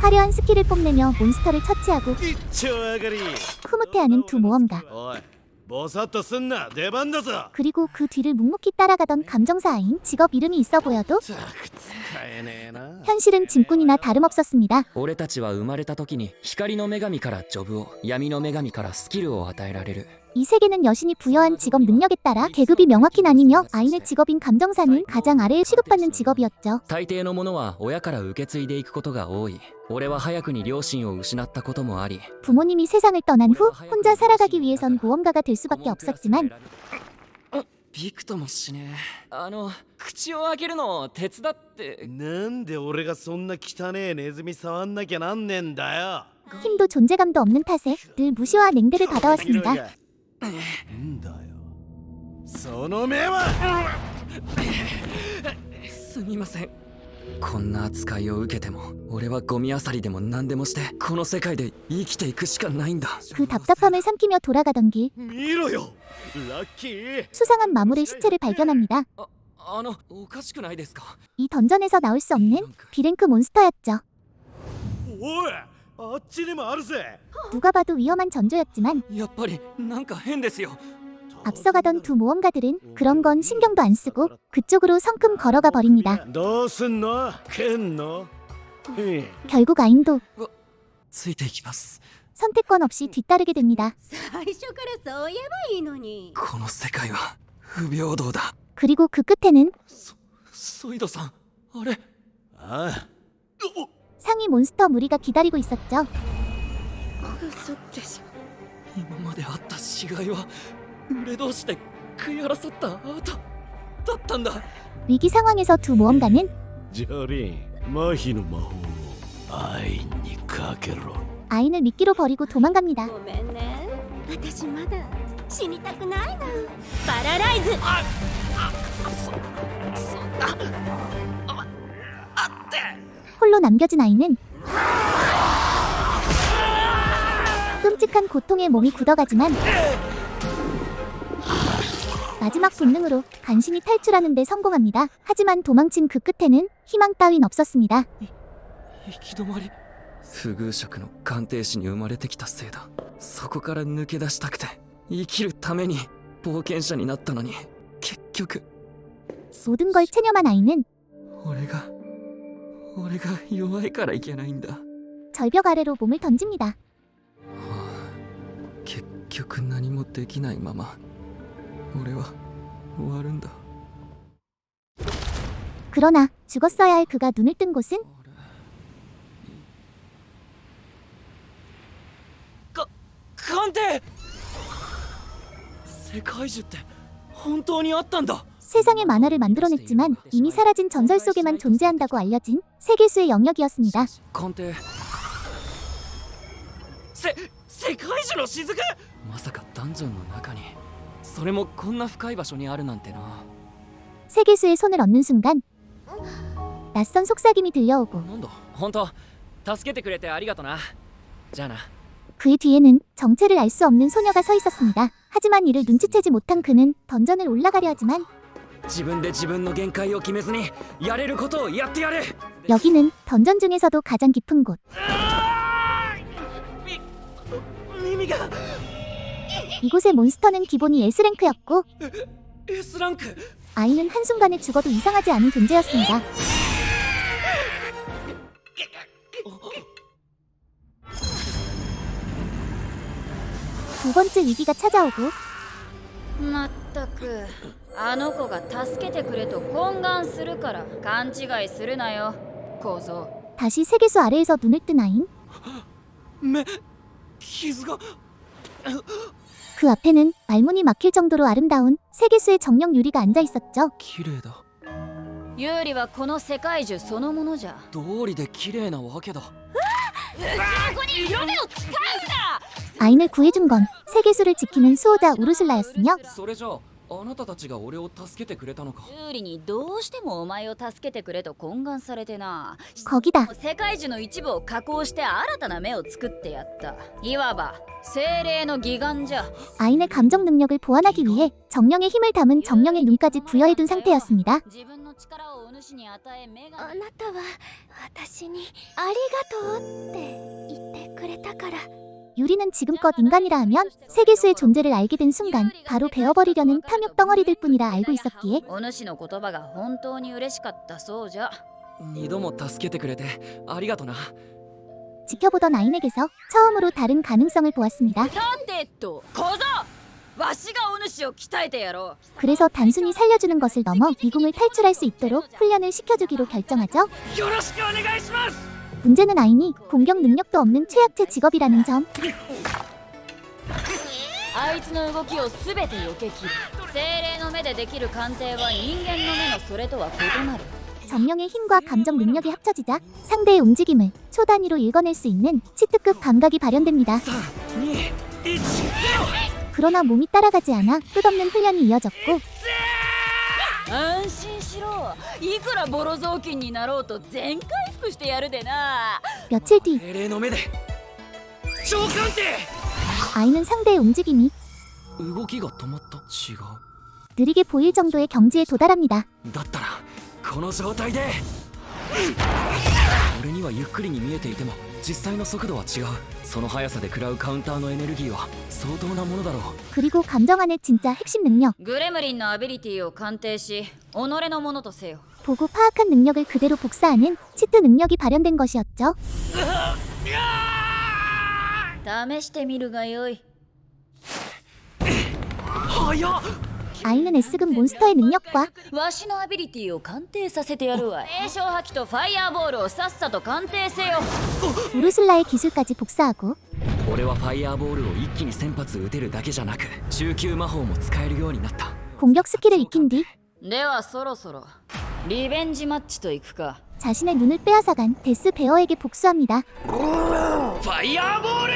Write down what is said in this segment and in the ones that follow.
화려한 스킬을 뽐내며 몬스터를 처치하고 흐뭇해하는 두 모험가. 그리고 그 뒤를 묵묵히 따라가던 감정사 아인. 직업 이름이 있어 보여도 현실은 짐꾼이나 다름없었습니다. 俺たちは生まれた時に光の女神からジョブを、闇の女神からスキルを与えられる。 이 세계는 여신이 부여한 직업 능력에 따라 계급이 명확히 나뉘며 아인의 직업인 감정사는 가장 아래에 취급받는 직업이었죠. 大抵のものは親から受け継いでいくことが多い。俺は早くに両親を失ったこともあり、 부모님이 세상을 떠난 후 혼자 살아가기 위해선 모험가가 될 수밖에 없었지만 びくともしねえ。口を開けるのを手伝って。なんで俺がそんな汚えネズミ触んなきゃなんねえんだよ。 힘도 존재감도 없는 탓에 늘 무시와 냉대를 받아왔습니다. なんだよその目は。すみません。こんな扱いを受けても俺はゴミ漁りでも何でもしてこの世界で生きていくしかないんだ。 그 답답함을 삼키며 돌아가던 길 見ろよラッキー。 수상한 마물의 시체를 발견합니다. おかしくないですか。 이 던전에서 나올 수 없는 B랭크 몬스터였죠. おいあっちにもあるぜ。 누가 봐도 위험한 전조였지만 やっぱりなんか変ですよ。 앞서가던 두 모험가들은 그런 건 신경도 안 쓰고 그쪽으로 성큼 걸어가 버립니다. どうすんの蹴んの。 결국 아인도 ついていきます。 선택권 없이 뒤따르게 됩니다. 最初からそう言えばいいのに。この世界は不平等だ。 그리고 그 끝에는 ソイドさん、あれ。ああ 상위 몬스터 무리가 기다리고 있었죠. 嘘でしょ。今まであった死骸は群れ同士で食い争った後だったんだ。 위기 상황에서 두 모험가는 ジョリン麻痺の魔法を愛にかけろ。 아인을 미끼로 버리고 도망갑니다. ごめんね。私まだ死にたくないな。パラライズ。홀로 남겨진 아이는 끔찍한 고통에 몸이 굳어가지만 마지막 본능으로 간신히 탈출하는 데 성공합니다. 하지만 도망친 그 끝에는 희망 따윈 없었습니다. 行き止まり。不遇色の鑑定士に生まれてきたせいだ。そこから抜け出したくて生きるために冒険者になったのに結局 모든 걸 체념한 아이는 俺が弱いからいけないんだ。 절벽 아래로 몸을 던집니다. 結局何もできないまま俺は終わるんだ。 그러나 죽었어야 할 그가 눈을 뜬 곳은 鑑定。世界樹って本当にあったんだ。 세상의 만화를 만들어냈지만 이미 사라진 전설 속에만 존재한다고 알려진 세계수의 영역이었습니다. 鑑定。世界樹の雫。まさかダンジョンの中にそれもこんな深い場所にあるなんてな。 세계수의 손을 얻는 순간 낯선 속삭임이 들려오고 なんだ本当助けてくれてありがとな。じゃあな。 그의 뒤에는 정체를 알 수 없는 소녀가 서 있었습니다. 하지만 이를 눈치채지 못한 그는 던전을 올라가려 하지만 自分で自分の限界を決めずにやれることをやってやる。 여기는 던전 중에서도 가장 깊은 곳. 耳が 이곳의 몬스터는 기본이 S랭크였고 Sランク。 아이는 한순간에 죽어도 이상하지 않은 존재였습니다. 두 번째 위기가 찾아오고 まったくあの子が助けてくれと懇願するから勘違いするなよ小僧。 다시 세계수 아래에서 눈을 뜬 아인. 目傷が。 그 앞에는 말문이 막힐 정도로 아름다운 세계수의 정령 유리가 앉아 있었죠. 綺麗だ。有利はこの世界樹そのものじゃ。道理で綺麗なわけだ。ここに色目を使うな。 아인을 구해준 건 세계수를 지키는 수호자 우르슬라였으며 それじゃああなたたちが俺を助けてくれたのか。有利にどうしてもお前を助けてくれと懇願されてな。 거기다 世界樹の一部を加工して新たな目を作ってやった。いわば精霊の義眼じゃ。 아인의 감정 능력을 보완하기 위해 정령의 힘을 담은 정령의 눈까지 부여해둔 상태였습니다. 自分の力をお主主に与え目があなたは私にありがとうって言ってくれたから。 유리는 지금껏 인간이라 하면 세계수의 존재를 알게 된 순간 바로 베어버리려는 탐욕 덩어리들 뿐이라 알고 있었기에 お主の言葉が本当に嬉しかったそうじゃ。二度も助けてくれてありがとな。 지켜보던 아인에게서 처음으로 다른 가능성을 보았습니다. 立てと小僧、わしがお主を鍛えてやろう。 그래서 단순히 살려주는 것을 넘어 미궁을 탈출할 수 있도록 훈련을 시켜주기로 결정하죠. よろしくお願いします。 문제는 아인이 공격 능력도 없는 최약체 직업이라는 점. あいつの動きをすべて避け切る。精霊の目でできる鑑定は人間の目のそれとは異なる。 정령의 힘과 감정 능력이 합쳐지자 상대의 움직임을 초 단위로 읽어낼 수 있는 치트급 감각이 발현됩니다. 2、1、0。 그러나 몸이 따라가지 않아 끝없는 훈련이 이어졌고 安心しろ。いくらボロ雑巾になろうと全回復してやるでな。 며칠 뒤 精霊の目で召喚って。 아이는 상대의 움직임이 動きが止まった。違う。 느리게 보일 정도의 경지에 도달합니다. だったらこの状態で俺にはゆっくりに見えていても実際の速度は違う。その速さで食らうカウンターのエネルギーは相当なものだろう。 그리고 감정 안의 진짜 핵심 능력, グレムリンのアビリティを鑑定し己のものとせよ。 보고 파악한 능력을 그대로 복사하는 치트 능력이 발현된 것이었죠. 試してみるがよい。速っ。 아이는 S급 몬스터의 능력과 わしのアビリティを鑑定させてやるわい。霊障破棄とファイヤーボールをさっさと鑑定せよ。 우르슬라의 기술까지 복사하고 俺はファイヤーボールを一気に1000発撃てるだけじゃなく中級魔法も使えるようになった。 공격 스킬을 익힌 뒤 ではそろそろリベンジマッチといくか。 자신의 눈을 빼앗아간 데스 베어에게 복수합니다. ファイヤーボール。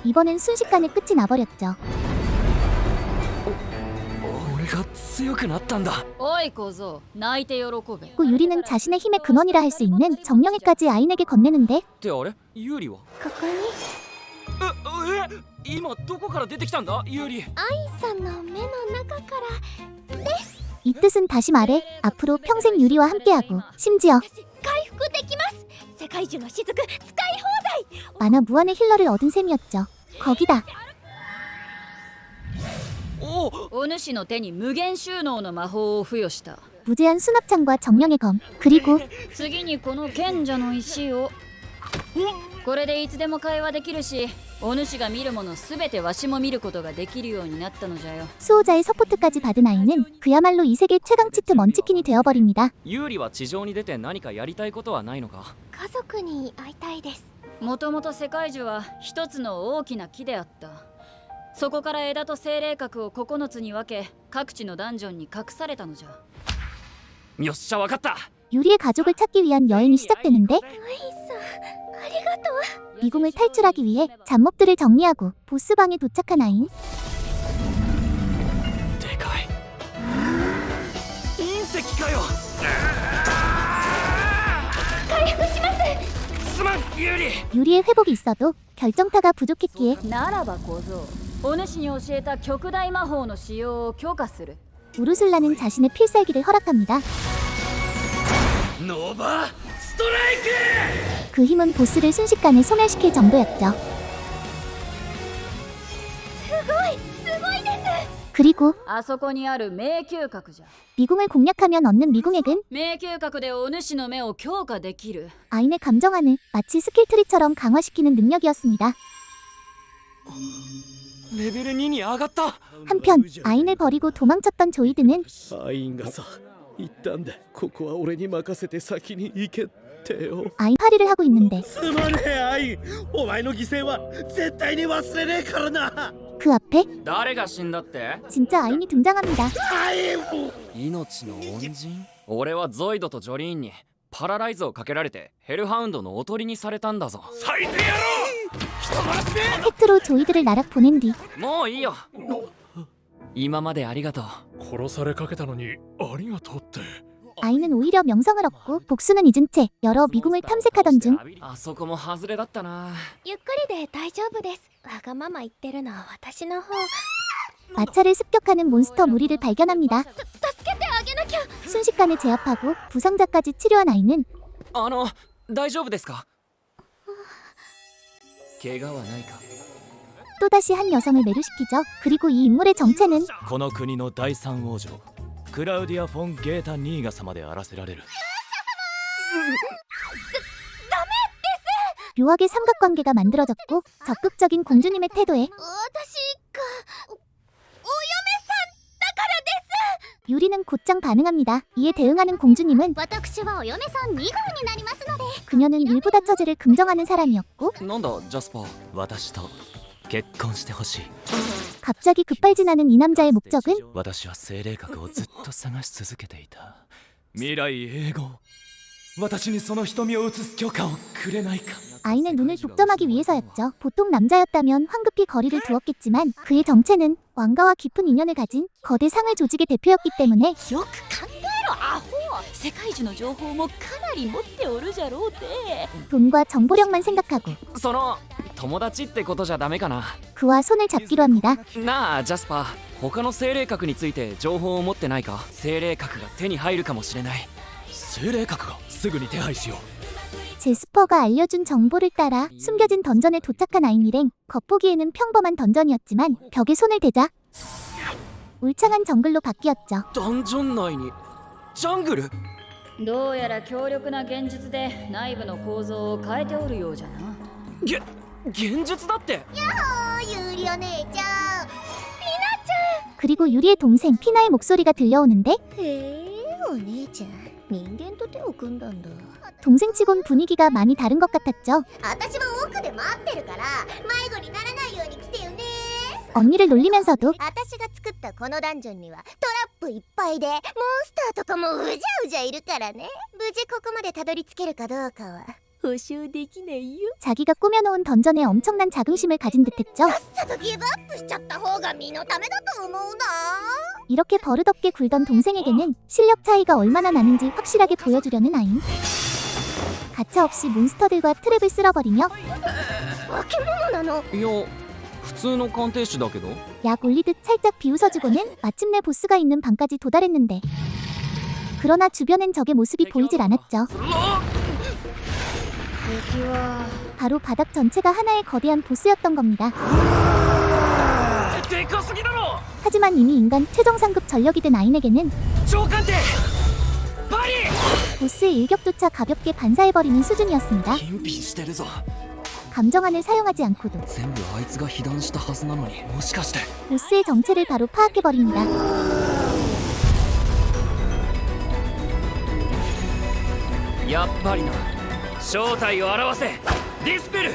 이번엔 순식간에 끝이 나버렸죠. 俺が強くなったんだ。おい小僧、泣いて喜べ。 그 유리는 자신의 힘의 근원이라 할 수 있는 정령회까지 아인에게 건네는데 ってあれユーリはここに今どこから出てきたんだユーリ。さんの目の中から。 이 뜻은 다시 말해 앞으로 평생 유리와 함께하고 심지어 回復できます。世界中の雫使い放題。 만화 무한의 힐러를 얻은 셈이었죠. 거기다 お主の手に無限収納の魔法を付与した。 무제한 수납창과 정령의 검, 그리고 次にこの賢者の石を。これでいつでも会話できるし、お主が見るものすべてわしも見ることができるようになったのじゃよ。 수호자의 서포트까지 받은 아이는 그야말로 이 세계 최강 치트 먼치킨이 되어버립니다. ユーリは地上に出て何かやりたいことはないのか。家族に会いたいです。もともと世界樹は一つの大きな木であった。そこから枝と精霊核を9つに分け各地のダンジョンに隠されたのじゃ。よっしゃわかった。 유리의 가족을 찾기 위한 여행이 시작되는데 アイさん、ありがとう。 미궁을 탈출하기 위해 잡몹들을 정리하고 보스방에 도착한 아인. でかい隕石かよ。回復します。すまんユーリ。 유리의 회복이 있어도 결정타가 부족했기에 ならば小僧、お主に教えた極大魔法の使用を許可する。 우르슬라는 자신의 필살기를 허락합니다. ノーバーストライク。 그 힘은 보스를 순식간에 소멸시킬 정도였죠. すごいです。 그리고 あそこにある迷宮閣じゃ。 미궁을 공략하면 얻는 미궁액은 迷宮閣でお主の目を強化できる。 아인의 감정안을 마치 스킬트리처럼 강화시키는 능력이었습니다. レベル2に上がった。 한편 아인을 버리고 도망쳤던 조이드는 アインがさ言ったんでここは俺に任せて先に行けってよ。 아인 파리를 하고 있는데 すまねえアイン、お前の犠牲は絶対に忘れねえからな。 그 앞에 誰が死んだって。 진짜 아인이 등장합니다. アイン。命の恩人。俺はゾイドとジョリーンにパラライズをかけられてヘルハウンドのおとりにされたんだぞ。最低野郎。人殺しめ。 팩트로 조이드를 나락 보낸 뒤 もういいよ。今までありがとう。殺されかけたのにありがとうって。 아이는 오히려 명성을 얻고 복수는 잊은 채 여러 미궁을 탐색하던 중 あそこも外れだったな。ゆっくりで大丈夫です。わがまま言ってるのは私の方。 마차를 습격하는 몬스터 무리를 발견합니다. 助けてああげなきゃ。 순식간에 제압하고 부상자까지 치료한 아이는 大丈夫ですか？怪我はないか？ 또다시 한 여성을 매료시키죠. 그리고 이 인물의 정체는 この国の第三王女クラウディア・フォン・ゲータ・ニーガ様であらせられる。 묘하게 삼각관계가 만들어졌고 적극적인 공주님의 태도에 私がお嫁さんだからです。 유리는 곧장 반응합니다. 이에 대응하는 공주님은 私はお嫁さん2号になりますので。 그녀는 일보다 처제를 긍정하는 사람이었고 なんだジャスパー。私と結婚してほしい。 갑자기 급발진하는 이 남자의 목적은 私は精霊閣をずっと探し続けていた。未来永劫私にその瞳を映す許可をくれないか。 아인의 눈을 독점하기 위해서였죠. 보통 남자였다면 황급히 거리를 두었겠지만 그의 정체는 왕가와 깊은 인연을 가진 거대 상을 조직의 대표였기 때문에 よく考えろアホ。世界中の情報もかなり持っておるじゃろうて。 돈과 정보력만 생각하고 その友達ってことじゃダメかな。 그와 손을 잡기로 합니다. なあジャスパー、他の精霊閣について情報を持ってないか？精霊閣が手に入るかもしれない。精霊閣がすぐに手配しよう。 제스퍼가 알려준 정보를 따라 숨겨진 던전에 도착한 아인 일행. 겉보기에는 평범한 던전이었지만 벽에 손을 대자 울창한 정글로 바뀌었죠. ダンジョン内にジャングル？どうやら強力な現実で内部の構造を変えておるようじゃな。現実だって。ユリお姉ちゃん。 그리고 유리의 동생 피나의 목소리가 들려오는데 へえ、お姉ちゃん人間と手を組んだんだ。 동생치곤 분위기가 많이 다른 것 같았죠. 私は奥で待ってるから迷子にならないように来てよね。 언니를 놀리면서도 私が作ったこのダンジョンにはトラップいっぱいでモンスターとかもうじゃうじゃいるからね。無事ここまでたどり着けるかどうかは保証できないよ。 자기가 꾸며놓은 던전에 엄청난 자긍심을 가진 듯했죠. さっさとギブアップしちゃった方が身のためだと思うな。 이렇게 버릇없게 굴던 동생에게는 실력 차이가 얼마나 나는지 확실하게 보여주려는 아인. 가차없이 몬스터들과 트랩을 쓸어버리며 化け物なの。いや普通の鑑定士だけど。 약 올리듯 살짝 비웃어주고는 마침내 보스가 있는 방까지 도달했는데 그러나 주변엔 적의 모습이 보이질 않았죠. 敵は 바로 바닥 전체가 하나의 거대한 보스였던 겁니다. でかすぎだろ。 하지만 이미 인간 최정상급 전력이 된 아인에게는 超鑑定バリ。 보스의 일격조차 가볍게 반사해버리는 수준이었습니다. ピンピンしてるぞ。 감정안을 사용하지 않고도 全部あいつが被弾したはずなのに、もしかして。 보스의 정체를 바로 파악해버립니다. やっぱりな。正体を表せ。ディスペル。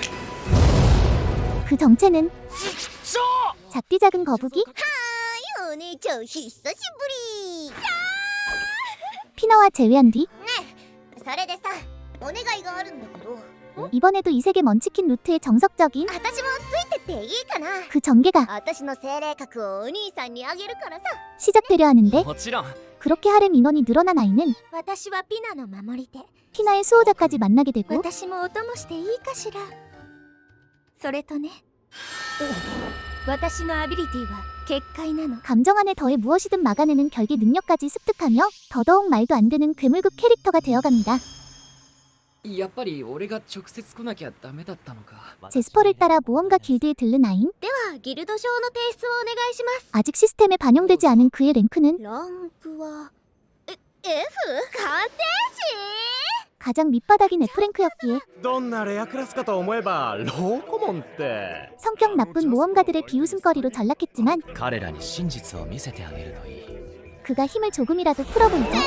그 정체는 超 작디 작은 거북이? お姉ちゃん久しぶり。 피나와 제외한 뒤 それでさ、お願いがあるんだけど。 이번에도 이 세계 먼치킨 루트의 정석적인 私もついてっていいかな。 그 전개가 私の精霊閣をお兄さんにあげるからさ。 시작되려 하는데 もちろん。 그렇게 하렘 인원이 늘어난 아이는 私はピナの守り手。 피나의 수호자까지 만나게 되고 私もお供していいかしら。それとね、私のアビリティは結界なの。 감정안에 더해 무엇이든 막아내는 결계 능력까지 습득하며 더더욱 말도 안 되는 괴물급 캐릭터가 되어갑니다. やっぱり俺が直接来なきゃダメだったのか。 제스퍼를 따라 모험가 길드에 들른 아인. ではギルド証の提出をお願いします。 아직 시스템에 반영되지 않은 그의 랭크는 ランクはF？ 鑑定士？ 가장 밑바닥인 F랭크였기에 どんなレアクラスかと思えばローコモンって 성격 나쁜 모험가들의 비웃음거리로 전락했지만 彼らに真実を見せてあげるといい。 그가 힘을 조금이라도 풀어보이자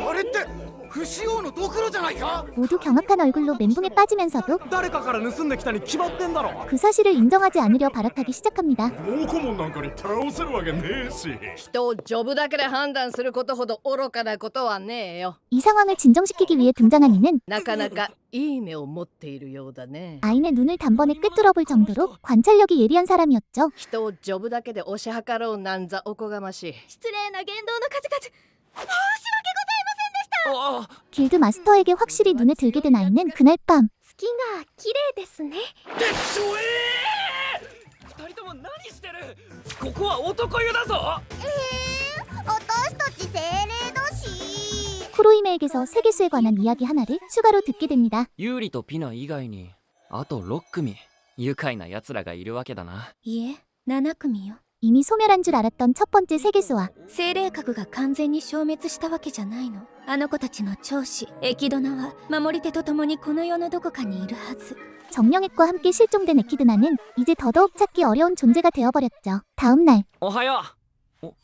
あれって不死王のドクロじゃないか。 모두 경악한 얼굴로 멘붕에 빠지면서도 誰かから盗んできたに決まってんだろ。 그 사실을 인정하지 않으려 발악하기 시작합니다. 猛顧問なんかに倒せるわけねえし。人をジョブだけで判断することほど愚かなことはねえよ。 이 상황을 진정시키기 위해 등장한 이는 なかなかいい目を持っているようだね。 아인의 눈을 단번에 꿰뚫어볼 정도로 관찰력이 예리한 사람이었죠. 人をジョブだけで押し量ろうなんざおこがましい。失礼な言動の数々。申し訳ございませんでした。 ああ 길드 마스터에게 확실히 눈에 들게 된 아이는 그날 밤 月が綺麗ですね。二人とも何してる。ここは男湯だぞ。私たち精霊 쿠로이메에게서 세계수에 관한 이야기 하나를 추가로 듣게 됩니다. ユーリとピナ以外にあと6組愉快な奴らがいるわけだな。いえ、7組よ。 이미 소멸한 줄 알았던 첫 번째 세계수와 精霊閣が完全に消滅したわけじゃないの。あの子たちの長子エキドナは守り手と共にこの世のどこかにいるはず。 정령액과 함께 실종된 에키드나는 이제 더더욱 찾기 어려운 존재가 되어버렸죠. 다음 날 おはよ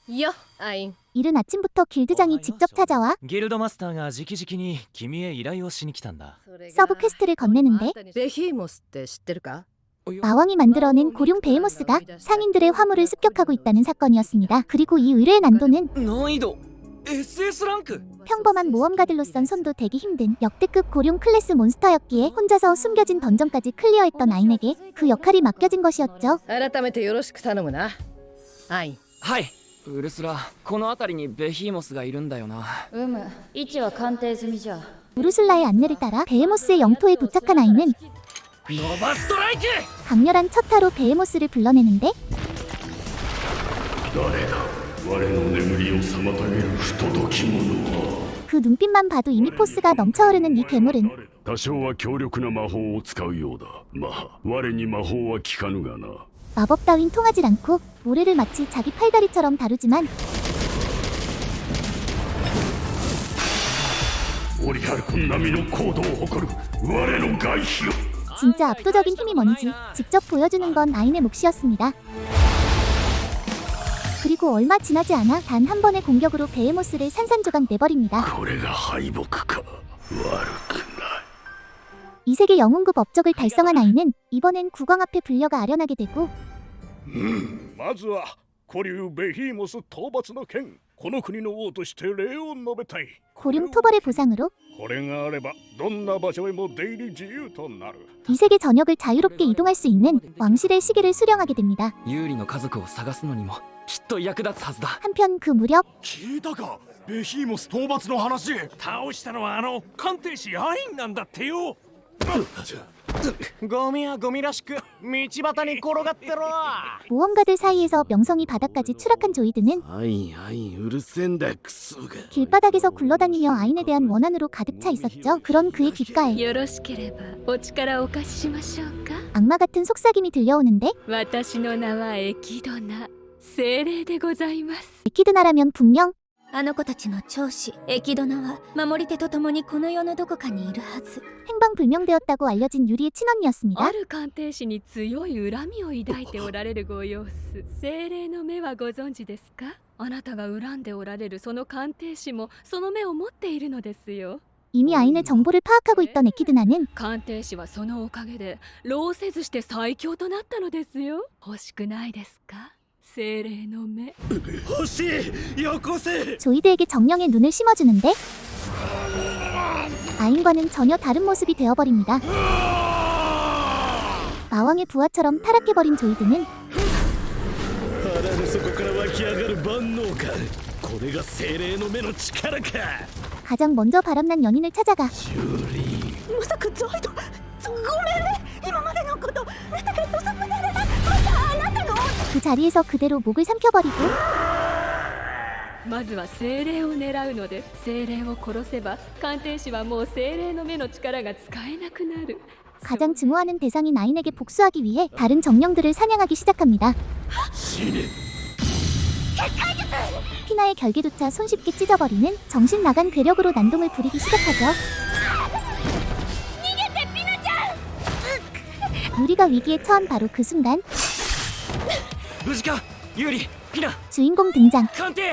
よアイン。 이른 아침부터 길드장이 직접 찾아와 ギルドマスターが直々に君へ依頼をしに来たんだ。 서브 퀘스트를 건네는데 ベヒーモスって知ってるか？ 마왕이 만들어낸 고룡 베헤모스가 상인들의 화물을 습격하고 있다는 사건이었습니다. 그리고 이 의뢰의 난도는 う。難易度 SS ランク。 평범한 모험가들로선 손도 대기 힘든 역대급 고룡 클래스 몬스터였기에 혼자서 숨겨진 던전까지 클리어했던 아인에게 그 역할이 맡겨진 것이었죠. 改めてよろしく頼むなアイン。はい。ウルスラ、この辺りにベヒーモスがいるんだよな。位置は鑑定済みじゃ。 우르슬라의 안내를 따라 베헤모스의 영토에 도착한 아이는 ノバストライク。 강렬한 첫타로 베헤모스를 불러내는데 誰だ我の眠りを妨げる不届き者は。 그 눈빛만 봐도 이미 포스가 넘쳐흐르는 이 괴물은 多少は強力な魔法を使うようだ。まあ我に魔法は効かぬがな。 마법 따윈 통하질 않고 모래를 마치 자기 팔다리처럼 다루지만 オリカル君並みの行動を誇る我の外皮よ。 진짜 압도적인 힘이 뭔지 직접 보여주는 건 아인의 몫이었습니다. 그리고 얼마 지나지 않아 단 한 번의 공격으로 베헤모스를 산산조각 내버립니다. これが敗北か。悪くない。 이 세계 영웅급 업적을 달성한 아이는 이번엔 국왕 앞에 불려가 아련하게 되고 まずは古流ベヒーモス討伐の件、この国の王として礼を述べたい。 고룡 토벌의 보상으로 これがあればどんな場所へも出入り自由となる。 이 세계 전역을 자유롭게 이동할 수 있는 왕실의 시계를 수령하게 됩니다. ユーリの家族を探すのにもきっと役立つはずだ。 한편 그 무렵 聞いたか、ベヒーモス討伐の話。倒したのはあの鑑定士アインなんだってよ。ゴミはゴミらしく道端に転がってろ。 모험가들 사이에서 명성이 바닥까지 추락한 조이드는 アインうるせえんだクソが。 길바닥에서 굴러다니며 아인에 대한 원한으로 가득 차 있었죠. 그런 그의 귓가에 よろしければお力をお貸ししましょうか。 악마 같은 속삭임이 들려오는데 私の名はエキドナ、精霊でございます。 에키드나라면 분명 あの子たちの長子エキドナは守り手と共にこの世のどこかにいるはず。 행방불명되었다고 알려진 유리의 친언니였습니다. ある鑑定士に強い恨みを抱いておられるご様子。精霊の目はご存知ですか？あなたが恨んでおられるその鑑定士もその目を持っているのですよ。 이미 아인의 정보를 파악하고 있던 에키드나는 鑑定士はそのおかげで老せずして最強となったのですよ。欲しくないですか？精霊の目。欲しい。よこせ。 조이드에게 정령의 눈을 심어주는데 아인과는 전혀 다른 모습이 되어버립니다. 마왕의 부하처럼 타락해버린 조이드는 腹の底から湧き上がる万能感。これが精霊の目の力か。 가장 먼저 바람난 연인을 찾아가 まさかゾイド。ごめんね、今までのこと。だから遅くなる。またあなたの。 그 자리에서 그대로 목을 삼켜버리고 まずは精霊を狙うのです。精霊を殺せば鑑定士はもう精霊の目の力が使えなくなる。 가장 증오하는 대상인 아인에게 복수하기 위해 다른 정령들을 사냥하기 시작합니다. 피나의 결계조차 손쉽게 찢어버리는 정신 나간 괴력으로 난동을 부리기 시작하죠. 유리가 위기에 처한 바로 그 순간 無事かユーリ、ピナ、 주인공 등장. 鑑定。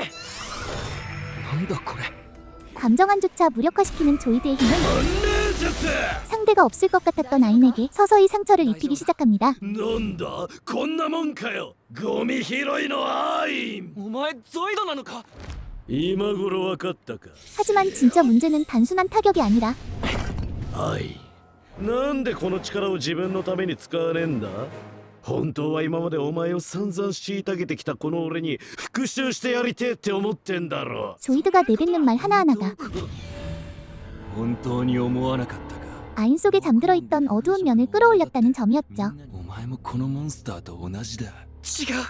なんだこれ。 감정안조차 무력화시키는 조이드의 힘은 상대가 없을 것 같았던 아인에게 서서히 상처를 입히기 시작합니다. なんだこんなもんかよ。ゴミ拾いのアイン。お前ゾイドなのか。今頃わかったか。 하지만 진짜 문제는 단순한 타격이 아니라 アイン。なんでこの力を自分のために使わねえんだ。本当は今までお前を散々虐げてきたこの俺に復讐してやりてえって思ってんだろ。 조이드가 내뱉는 말 하나하나가 本当に思わなかったか。 아인 속에 잠들어 있던 어두운 면을 끌어올렸다는 점이었죠. お前もこのモンスターと同じだ。違う。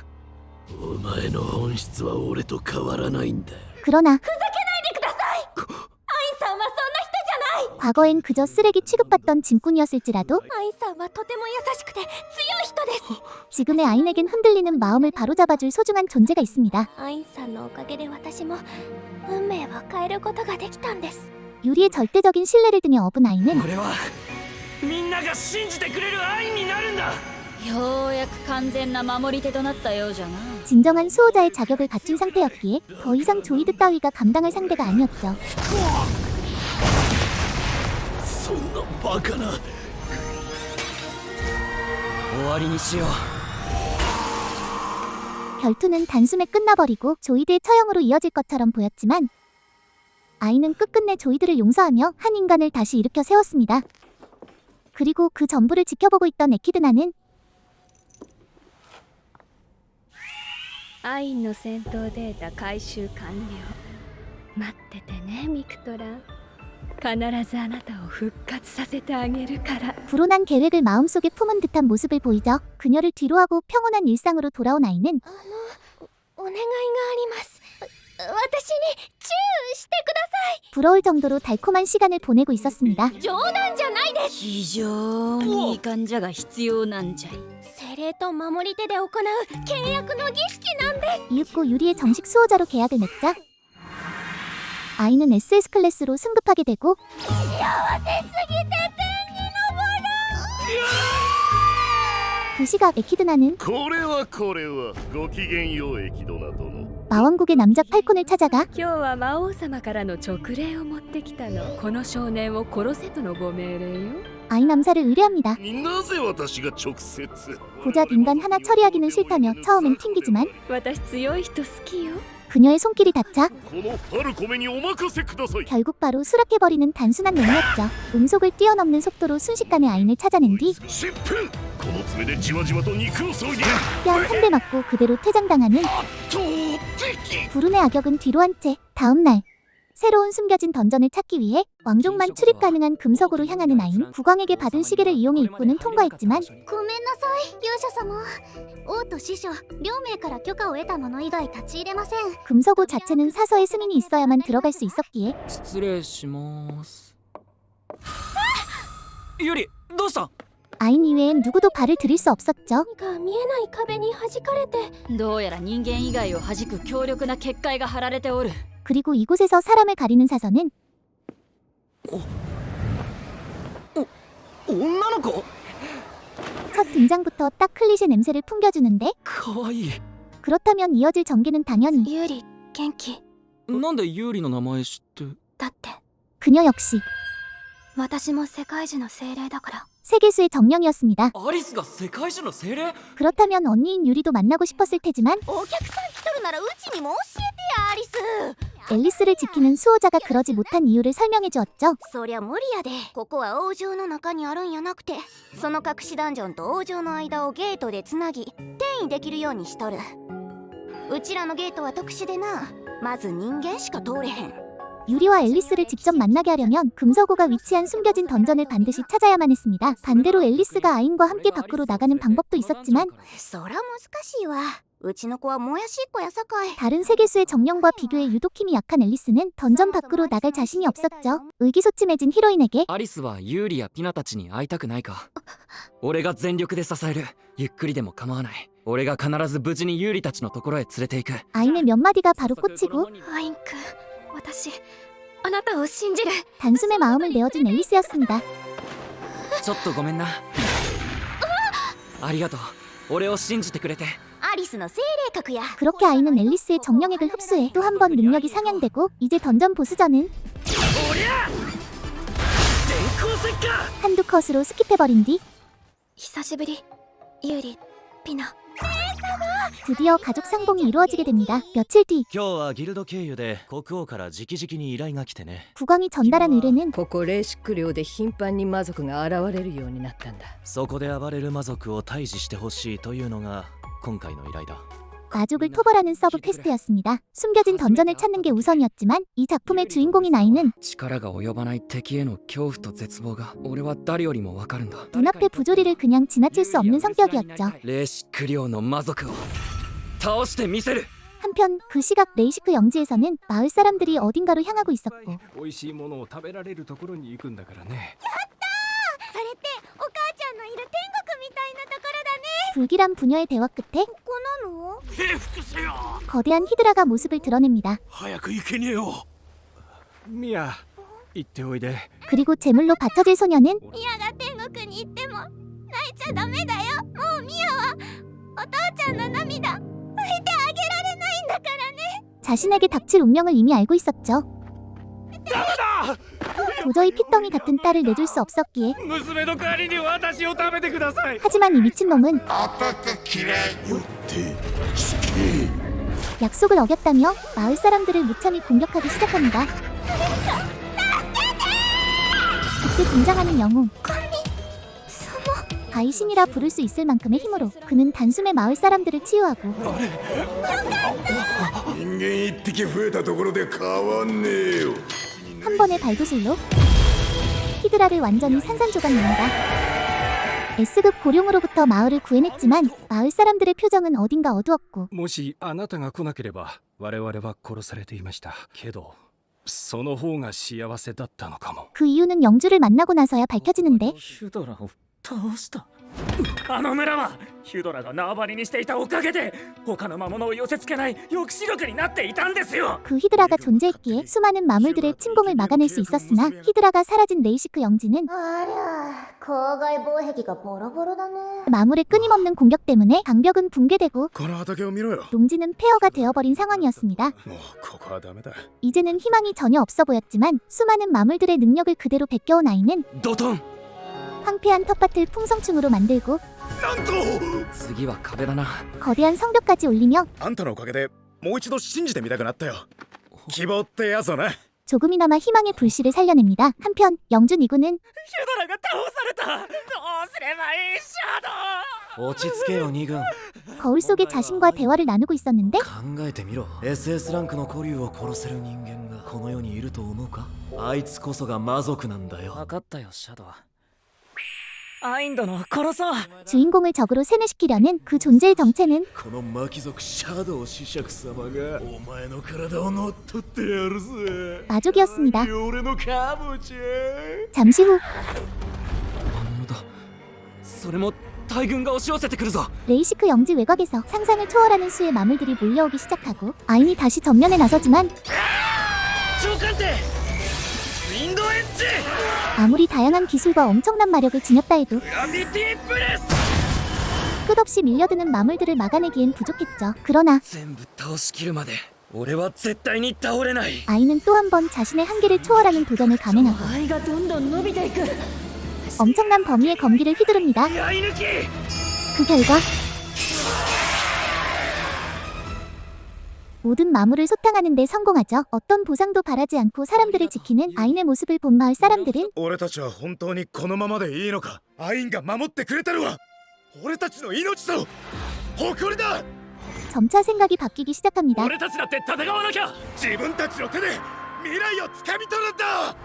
お前の本質は俺と変わらないんだ。 그러나 ふざけないでください。アイン 과거엔 그저 쓰레기 취급받던 짐꾼이었을지라도 アインさんはとても優しくて強い人です 지금의 아인에겐 흔들리는 마음을 바로잡아줄 소중한 존재가 있습니다. アインさんのおかげで私も運命を変えることができたんです 유리의 절대적인 신뢰를 등에 업은 아인은 俺はみんなが信じてくれる愛になるんだ。ようやく完全な守り手となったようじゃな 진정한 수호자의 자격을 갖춘 상태였기에 더 이상 조이드 따위가 감당할 상대가 아니었죠. そんなバカな。終わりにしよう。 결투는 단숨에 끝나버리고 조이드의 처형으로 이어질 것처럼 보였지만 아이는 끝끝내 조이드를 용서하며 한 인간을 다시 일으켜 세웠습니다. 그리고 그 전부를 지켜보고 있던 에키드나는 アインの戦闘データ回収完了待っててねミクトラン必ずあなたを復活させてあげるから 불온한 계획을 마음속에 품은 듯한 모습을 보이죠. 그녀를 뒤로하고 평온한 일상으로 돌아온 아이는 お願いがあります私にチューしてください 부러울 정도로 달콤한 시간을 보내고 있었습니다. 冗談じゃないです非常にいい患者が必要なんじゃい精霊と守り手で行う契約の儀式なんで 이윽고 유리의 정식 수호자로 계약을 맺자 아이는 SS 클래스로 승급하게 되고 幸せすぎて天に昇る 그 시각 에키드나는 これはごきげんようエキドナ殿 마왕국의 남자 팔콘을 찾아가 今日は魔王様からの勅令を持ってきたのこの少年を殺せとのご命令よ 아이 남사를 의뢰합니다. なぜ私が直接 고작 인간 하나 처리하기는 싫다며 처음엔 튕기지만 私強い人好きよ 그녀의 손길이 닿자 このファルコメにお任せください 결국 바로 수락해버리는 단순한 놈이었죠. 음속을 뛰어넘는 속도로 순식간에 아인을 찾아낸 뒤 疾風この爪でじわじわと肉を削いで 뺨 한 대 맞고 그대로 퇴장당하는 投擲 불운의 악역은 뒤로 한 채 다음날 새로운 숨겨진 던전을 찾기 위해 왕족만 출입 가능한 금석으로 향하는 아인 국왕에게 받은 시계를 이용해 입구는 통과했지만 ごめんなさい勇者様王と師匠両名から許可を得た者以外立ち入れません 금서고 자체는 사서의 승인이 있어야만 들어갈 수 있었기에 失礼しますユリどうした 아인 이외엔 누구도 발을 들일 수 없었죠. 何か見えない壁に弾かれてどうやら人間以外を弾く強力な結界が張られておる 그리고 이곳에서 사람을 가리는 사서는 女の子 첫 등장부터 딱 클리셰 냄새를 풍겨주는데 かわいい 그렇다면 이어질 전개는 당연히 ユーリ元気なんでユーリの名前知って だって 그녀 역시 私も世界樹の精霊だから 세계수의 정령이었습니다. アリスが世界中の精霊 그렇다면 언니인 유리도 만나고 싶었을 테지만 お客さん来とるならうちにも教えてやアリス 앨리스를 지키는 수호자가 그러지 못한 이유를 설명해 주었죠. そりゃ無理やでここは王城の中にあるんやなくてその隠しダンジョンと王城の間をゲートでつなぎ転移できるようにしとるうちらのゲートは特殊でなまず人間しか通れへん 유리와 앨리스를 직접 만나게 하려면 금서고가 위치한 숨겨진 던전을 반드시 찾아야만 했습니다. 반대로 앨리스가 아인과 함께 밖으로 나가는 방법도 있었지만 そら難しいわうちの子はもやしっこやさかい 다른 세계수의 정령과 비교해 유독 힘이 약한 앨리스는 던전 밖으로 나갈 자신이 없었죠. 의기소침해진 히로인에게 アリスはユーリやピナたちに会いたくないか俺が全力で支えるゆっくりでも構わない俺が必ず無事にユーリたちのところへ連れて行く 아인의 몇 마디가 바로 꽂히고 アインくん私あなたを信じる 단숨에 마음을 내어준 앨리스였습니다. ちょっとごめんなありがとう俺を信じてくれてアリスの精霊格や 그렇게 아이는 앨리스의 정령액을 흡수해 또 한 번 능력이 상향되고 이제 던전 보스전은 電光石火 한두 컷으로 스킵해버린 뒤 久しぶりユーリピナ 드디어 가족 상봉이 이루어지게 됩니다. 며칠 뒤 今日はギルド経由で国王から直々に依頼が来てね 국왕이 전달한 의뢰는 ここレーシック領で頻繁に魔族が現れるようになったんだそこで暴れる魔族を退治してほしいというのが今回の依頼だ 마족을 토벌하는 서브 퀘스트였습니다. 숨겨진 던전을 찾는 게 우선이었지만 이 작품의 주인공인 아이는 力が及ばない敵への恐怖と絶望が俺は誰よりもわかるんだ 눈앞의 부조리를 그냥 지나칠 수 없는 성격이었죠. レーシック領の魔族を倒してみせる 한편 그 시각 레이시크 영지에서는 마을 사람들이 어딘가로 향하고 있었고 美味しいものを食べられるところに行くんだからね。それってお母ちゃんのいる天国みたいなところだね。 불길한 부녀의 대화 끝에 ここなの？平服せよ。 거대한 히드라가 모습을 드러냅니다. 早く行けねえよ。ミア、行っておいで。 그리고 제물로 바쳐질 소녀는 ミアが天国に行っても泣いちゃダメだよ。もうミアはお父ちゃんの涙拭いてあげられないんだからね。 자신에게 닥칠 운명을 이미 알고 있었죠. 도저히 핏덩이 같은 딸을 내줄 수 없었기에 娘の代わりに私を食べてください。 하지만 이 미친놈은 약속을 어겼다며 마을 사람들을 무참히 공격하기 시작합니다. 그때 등장하는 영웅 바이신이라 부를 수 있을 만큼의 힘으로 그는 단숨에 마을 사람들을 치유하고 人間一匹増えたところで変わんねえよ 한 번의 발도술로 히드라를 완전히 산산조각냅니다. S급 고룡으로부터 마을을 구해냈지만 마을 사람들의 표정은 어딘가 어두웠고 もしあなたが来なければ我々は殺されていました。けどその方が幸せだったのかも。 그 이유는 영주를 만나고 나서야 밝혀지는데 ヒュドラを倒した。あの村はヒュドラが縄張りにしていたおかげで他の魔物を寄せつけない抑止力になっていたんですよ。 그 히드라가 존재했기에 수많은 마물들의 침공을 막아낼 수 있었으나 히드라가 사라진 레이시크 영지는 ありゃ、郊外防壁がボロボロだね。 마물의 끊임없는 공격 때문에 방벽은 붕괴되고 この畑を見ろよ 농지는 폐허가 되어버린 상황이었습니다. もうここはダメだ 이제는 희망이 전혀 없어 보였지만 수많은 마물들의 능력을 그대로 베껴온 아이는 ドトン 황폐한 텃밭을 풍성충으로 만들고 なんと次は壁だな 거대한 성벽까지 올리며 あんたのおかげでもう一度信じてみたくなったよ希望ってやつをな 조금이나마 희망의 불씨를 살려냅니다. 한편 영주 니구는 ヒュドラが倒された。どうすればいいシャドウ。落ち着けよ二軍。 거울 속의 자신과 대화를 나누고 있었는데 考えてみろ。 SS ランクの古竜を殺せる人間がこの世にいると思うか。あいつこそが魔族なんだよ。分かったよシャドウアイン殿を殺そう。 주인공을 적으로 세뇌시키려는 그 존재의 정체는 この巻族シャドウ子爵様がお前の体を乗っ取ってやるぜ。 마족이었습니다. 俺のカモちゃん。 잠시 후 魔物だそれも大軍が押し寄せてくるぞ 레이시크 영지 외곽에서 상상을 초월하는 수의 마물들이 몰려오기 시작하고 아인이 다시 전면에 나서지만 召喚艇ウィンドエッジ 아무리 다양한 기술과 엄청난 마력을 지녔다 해도 グラビティプレス 끝없이 밀려드는 마물들을 막아내기엔 부족했죠. 그러나 全部倒しきるまで俺は絶対に倒れない 아이는 또 한 번 자신의 한계를 초월하는 도전을 감행하고 愛がどんどん伸びていく。 엄청난 범위의 검기를 휘두릅니다. やい抜き 그 결과 모든 마물을 소탕하는 데 성공하죠. 어떤 보상도 바라지 않고 사람들을 지키는 아인의 모습을 본 마을 사람들은 俺たちは本当にこのままでいいのかアインが守ってくれたのは俺たちの命と誇りだ 점차 생각이 바뀌기 시작합니다. 俺たちだって戦わなきゃ。自分たちの手で未来をつかみ取るんだ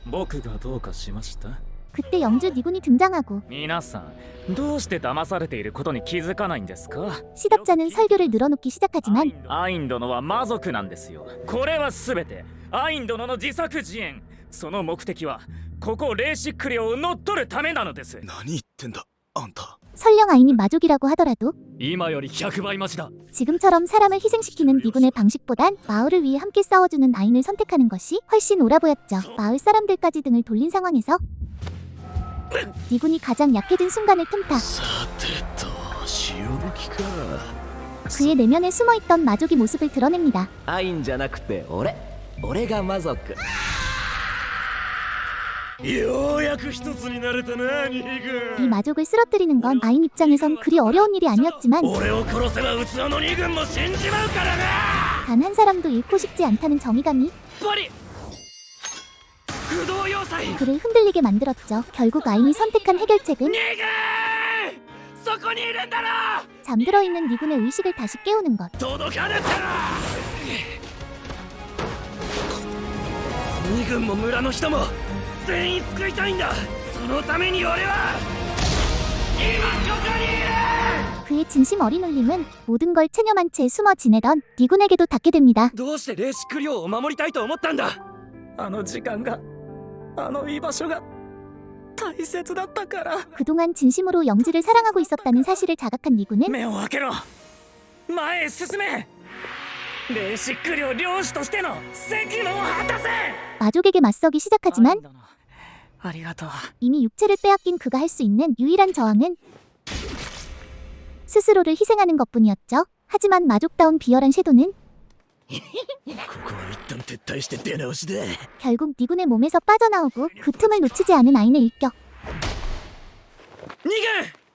僕がどうかしました。 그때 영주 니군이 등장하고 皆さんどうして騙されていることに気づかないんですか。 시답자는 설교를 늘어놓기 시작하지만 アイン殿は魔族なんですよ。これはすべてアイン殿の自作自演。その目的はここレーシック領を乗っ取るためなのです。何言ってんだあんた 설령 아인이 마족이라고 하더라도 今より100倍増しだ。 지금처럼 사람을 희생시키는 니군의 방식보단 마을을 위해 함께 싸워주는 아인을 선택하는 것이 훨씬 옳아 보였죠. 마을 사람들까지 등을 돌린 상황에서 니군이 가장 약해진 순간을 틈타 さてと潮吹きか 그의 내면에 숨어있던 마족의 모습을 드러냅니다. アインじゃなくて俺が魔族。ようやく一つになれたな二 이 軍 마족을 쓰러뜨리는 건 아인 입장에선 그리 어려운 일이 아니었지만 俺を殺せば器の二軍も死んじまうからな 단 한 사람도 잃고 싶지 않다는 정의감이 バリ不動要塞。 그를 흔들리게 만들었죠. 결국 아인이 선택한 해결책은 二軍そこにいるんだろ 잠들어 있는 니군의 의식을 다시 깨우는 것. 届かぬったら二軍も村の人も全員救いたいんだそのために俺は今ここにいる 그의 진심 어린 울림은 모든 걸 체념한 채 숨어 지내던 니군에게도 닿게 됩니다. どうして霊視クリオを守りたいと思ったんだ。あの時間があの居場所が大切だったから。 그동안 진심으로 영지를 사랑하고 있었다는 사실을 자각한 니군은 目を開けろ。前へ進め。霊視クリオ領主としての責務を果たせ。 마족에게 맞서기 시작하지만 ありがとう。 이미 육체를 빼앗긴 그가 할 수 있는 유일한 저항은 스스로를 희생하는 것뿐이었죠. 하지만 마족다운 비열한 섀도는 ここは一旦撤退して出直しだ。 결국 니군의 몸에서 빠져나오고 그 틈을 놓치지 않은 아인의 일격. 逃げ。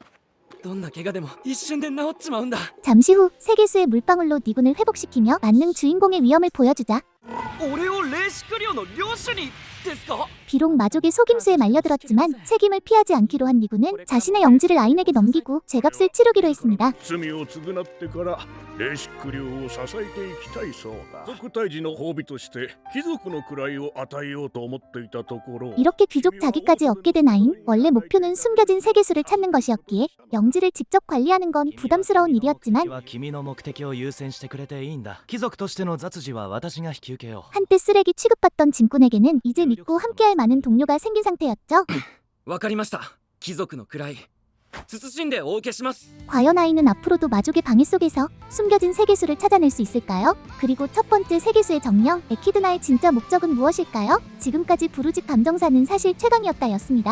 どんな怪我でも一瞬で治っちまうんだ。 잠시 후 세계수의 물방울로 니군을 회복시키며 만능 주인공의 위험을 보여주자 俺を霊視クリオの領主にですか。 비록 마족의 속임수에 말려들었지만 책임을 피하지 않기로 한 니군은 자신의 영지를 아인에게 넘기고 죄값을 치르기로 했습니다. 罪を償ってから霊視クリオを支えていきたいそうだ。族退治の褒美として貴族の位を与えようと思っていたところ 이렇게 귀족 자기까지 얻게 된 아인. 원래 목표는 숨겨진 세계수를 찾는 것이었기에 영지를 직접 관리하는 건 부담스러운 일이었지만 は君の目的を優先してくれていいんだ。貴族としての雑事は私が引き受けよう。 한때 쓰레기 취급받던 진꾼에게는 이제 믿고 함께할 많은 동료가 생긴 상태였죠. わかりました。貴族の位慎んでお受けします。 과연 아이는 앞으로도 마족의 방해 속에서 숨겨진 세계수를 찾아낼 수 있을까요? 그리고 첫 번째 세계수의 정령 에키드나의 진짜 목적은 무엇일까요? 지금까지 부르직 감정사는 사실 최강이었다였습니다.